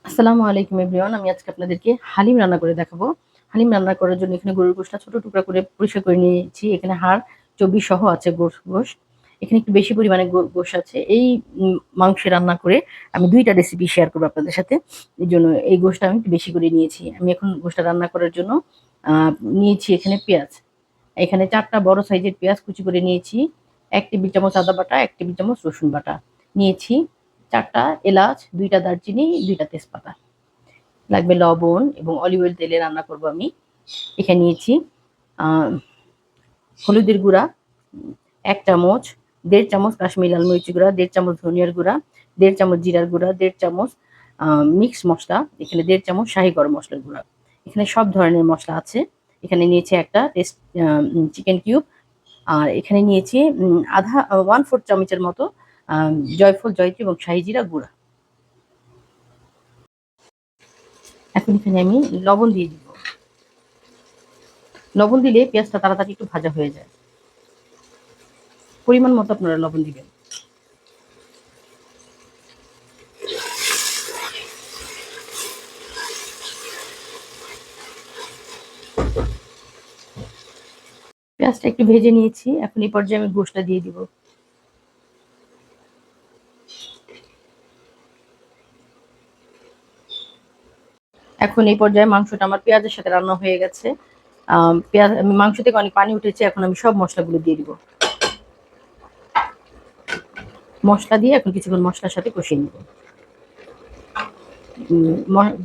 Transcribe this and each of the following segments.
আসসালামু আলাইকুম এভরিওয়ান। আমি আজকে আপনাদেরকে হালিম রান্না করে দেখাবো। হালিম রান্না করার জন্য এখানে গরুর গোশটা ছোট টুকরা করে পরিষ্কার করে নিয়েছি। এখানে হাড়, চর্বি সহ আছে গোশ। এখানে একটু বেশি পরিমাণে গোশ আছে। এই মাংসে রান্না করে আমি ২ টা রেসিপি শেয়ার করব আপনাদের সাথে। এজন্য এই গোশটা আমি একটু বেশি করে নিয়েছি। আমি এখন গোশটা রান্না করার জন্য আ নিয়েছি এখানে পেঁয়াজ। এখানে ৪ টা বড় সাইজের পেঁয়াজ কুচি করে নিয়েছি। ১ টেবিল চামচ আদা বাটা, ১ টেবিল চামচ রসুন বাটা। নিয়েছি ৪ টা এলাচ, ২ টা দারচিনি, ২ টা তেজপাতা। লাগবে লবণ এবং অলিভ অয়েল তেলে রান্না করব আমি। এখানে নিয়েছি আ হলুদের গুঁড়া ১ চামচ, ১.৫ চামচ কাশ্মীরি লাল মরিচের গুঁড়া, ১.৫ চামচ ধনিয়ার গুঁড়া, ১.৫ চামচ জিরার গুঁড়া, ১.৫ চামচ মিক্স মসলা, এখানে ১.৫ চামচ শাহি গরম মসলার গুঁড়া। এখানে সব ধরনের মসলা আছে। এখানে নিয়েছি একটা চিকেন কিউব। আর এখানে নিয়েছি 1/4 চামচের মতো আ জয়ফল, জয়ত্রী এবং শাহি জিরা গুঁড়া। এখন এখানে আমি লবণ দিয়ে দিব। লবণ দিলে পেঁয়াজটা তাড়াতাড়ি একটু ভাজা হয়ে যায়। পরিমাণ মতো আপনারা লবণ দিবেন। পেঁয়াজটা একটু ভেজে নিয়েছি। এখন এই পর্যায়ে আমি গোশটা দিয়ে দিব। এখন এই পর্যায়ে মাংসটা আমার পেঁয়াজের সাথে রান্না হয়ে গেছে। মাংস থেকে অনেক পানি উঠেছে। এখন আমি সব মসলাগুলো দিয়ে দিব। মসলা দিয়ে এখন কিছুক্ষণ মসলার সাথে কষিয়ে নিব।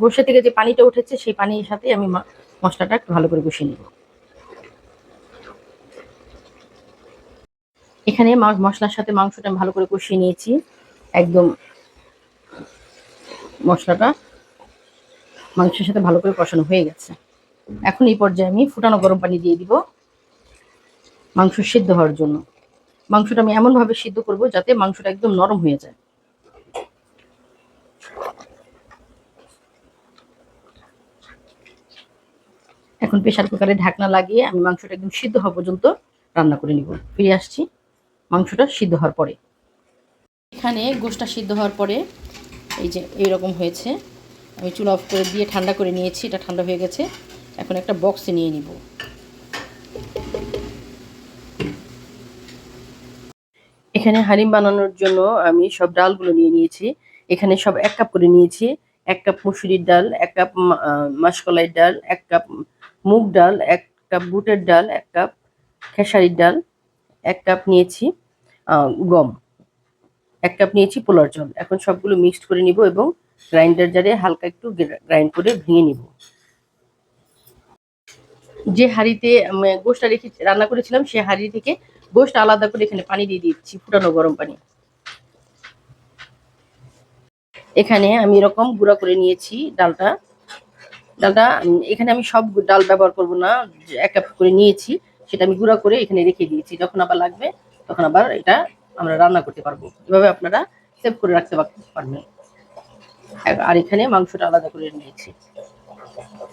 গোশা থেকে যে পানিটা উঠেছে সেই পানির সাথে আমি মসলাটা একটু ভালো করে কষিয়ে নিব। এখানে মসলার সাথে মাংসটা আমি ভালো করে কষিয়ে নিয়েছি। একদম মসলাটা মাংসের সাথে ভালো করে কষানো হয়ে গেছে। এখন এই পর্যায়ে আমি ফুটানো গরম পানি দিয়ে দিব মাংস সিদ্ধ হওয়ার জন্য। মাংসটা আমি এমনভাবে সিদ্ধ করব যাতে মাংসটা একদম নরম হয়ে যায়। এখন প্রেসার কুকারে ঢাকনা লাগিয়ে আমি মাংসটা একদম সিদ্ধ হওয়া পর্যন্ত রান্না করে নিব। ফিরে আসছি মাংসটা সিদ্ধ হওয়ার পরে। এখানে গোশটা সিদ্ধ হওয়ার পরে এই যে এইরকম হয়েছে। আমি চুলা অফ করে দিয়ে ঠান্ডা করে নিয়েছি। এটা ঠান্ডা হয়ে গেছে। এখন একটা বক্সে নিয়ে নিব। এখানে হালিম বানানোর জন্য আমি সব ডালগুলো নিয়ে নিয়েছি। এখানে সব ১ কাপ করে নিয়েছি। ১ কাপ মসুরির ডাল, ১ কাপ মাসকলাইর ডাল, ১ কাপ মুগ ডাল, ১ কাপ বুটের ডাল, ১ কাপ খেসারির ডাল, ১ কাপ নিয়েছি গম, ১ কাপ নিয়েছি পোলার চাল। এখন সবগুলো মিক্সড করে নিব এবং গ্রাইন্ডার জারে হালকা একটু গ্রাইন্ড করে ভেঙে নিব। যে হাঁড়িতে গোশটা রেখে রান্না করেছিলাম সেই হাঁড়ি থেকে গোশটা আলাদা করে এখানে পানি দিয়ে দিচ্ছি, ফুটানো গরম পানি। এখানে আমি এরকম গুঁড়া করে নিয়েছি ডালটা। এখানে আমি সব ডাল ব্যবহার করব না। ১ কাপ করে নিয়েছি। সেটা আমি গুঁড়া করে এখানে রেখে দিয়েছি। যখন আবার লাগবে তখন আবার এটা আমরা রান্না করতে পারবো। এভাবে আপনারা সেভ করে রাখতে পারবেন। আর এখানে মাংসটা আলাদা করে নিয়েছি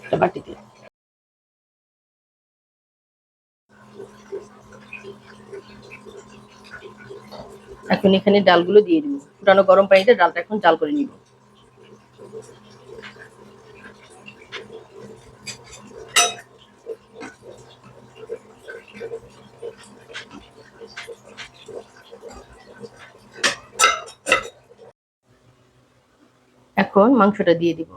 একটা বাটিতে। এখন এখানে ডালগুলো দিয়ে দিব। ফুটানো গরম পানিতে ডালটা এখন জাল করে নিব। এখন মাংসটা দিয়ে দিব।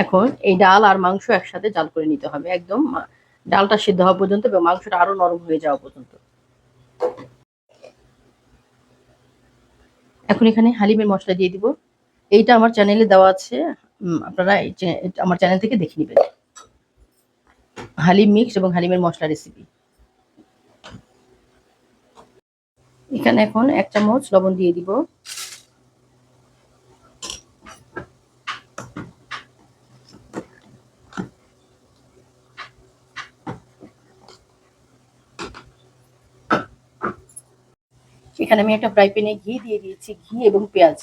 এখন এই ডাল আর মাংস একসাথে জাল করে নিতে হবে। একদম ডালটা সিদ্ধ হওয়া পর্যন্ত এবং মাংসটা আরো নরম হয়ে যাওয়া পর্যন্ত। এখন এখানে হালিমের মসলা দিয়ে দিব। এইটা আমার চ্যানেলে দেওয়া আছে। আপনারা আমার চ্যানেল থেকে দেখে নেবেন। হালিম মিক্স এবং হালিমের মসলা রেসিপি। এখানে এখন ১ চামচ লবণ দিয়ে দিব। এখানে আমি একটা ফ্রাই প্যানে ঘি দিয়ে দিয়েছি। ঘি এবং পেঁয়াজ।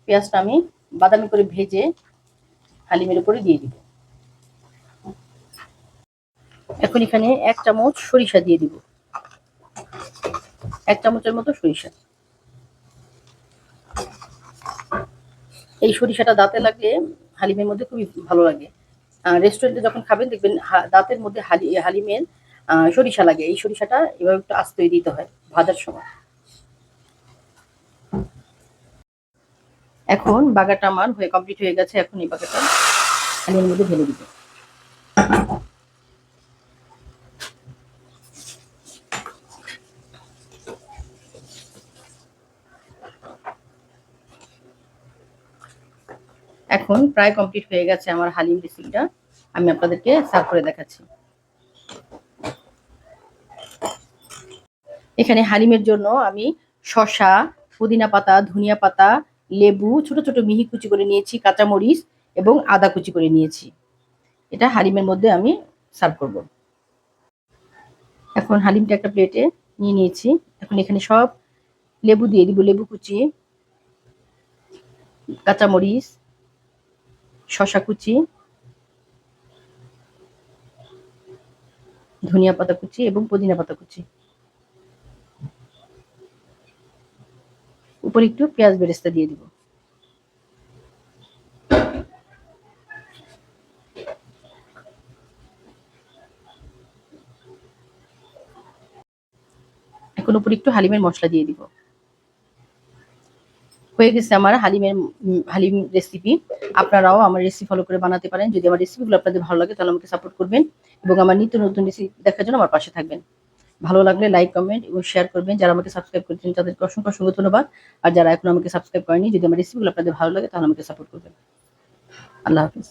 পেঁয়াজটা আমি বাদামি করে ভেজে হালিমের উপরে দিয়ে দিব। এখন এখানে ১ চামচ সরিষা দিয়ে দিব। 1 চামচের মতো সরিষা। এই সরিষাটা দাঁতে লাগলে হালিমের মধ্যে খুবই ভালো লাগে। রেস্টুরেন্টে যখন খাবেন দেখবেন দাঁতের মধ্যে হালিমের সরিষা লাগে। এই সরিষাটা এভাবে একটু আস্তই দিতে হয় ভাজার সময়। এখন বাগারটা আমার কমপ্লিট হয়ে গেছে। এখন এই বাগারটা হালিমের মধ্যে ঢেলে দিব। এখন প্রায় কমপ্লিট হয়ে গেছে আমার হালিম রেসিপিটা। আমি আপনাদেরকে সার্ভ করে দেখাচ্ছি। এখানে হালিমের জন্য আমি শসা, পুদিনা পাতা, ধনিয়া পাতা, লেবু ছোট ছোট মিহি কুচি করে নিয়েছি, কাঁচামরিচ এবং আদা কুচি করে নিয়েছি। এটা হালিমের মধ্যে আমি সার্ভ করব। এখন হালিমটা একটা প্লেটে নিয়ে নিয়েছি। এখন এখানে সব লেবু দিয়ে দিব, লেবু কুচি, কাঁচামরিচ, শসা কুচি, ধনিয়া পাতা কুচি এবং পুদিনা পাতা কুচি। উপরে একটু পেঁয়াজ বেরেস্তা দিয়ে দিব। এখন উপরে একটু হালিমের মশলা দিয়ে দিব। হয়ে গেছে আমার হালিম রেসিপি। আপনারাও আমার রেসিপি ফলো করে বানাতে পারেন। যদি আমার রেসিপিগুলো আপনাদের ভালো লাগে তাহলে আমাকে সাপোর্ট করবেন এবং আমার নিত্য নতুন রেসিপি দেখার জন্য আমার পাশে থাকবেন। ভালো লাগলে লাইক, কমেন্ট এবং শেয়ার করবেন। যারা আমাকে সাবস্ক্রাইব করেছেন তাদেরকে অসংখ্য অসংখ্য ধন্যবাদ। আর যারা এখন আমাকে সাবস্ক্রাইব করেনি, যদি আমার রেসিপিগুলো আপনাদের ভালো লাগে তাহলে আমাকে সাপোর্ট করবেন। আল্লাহ হাফিজ।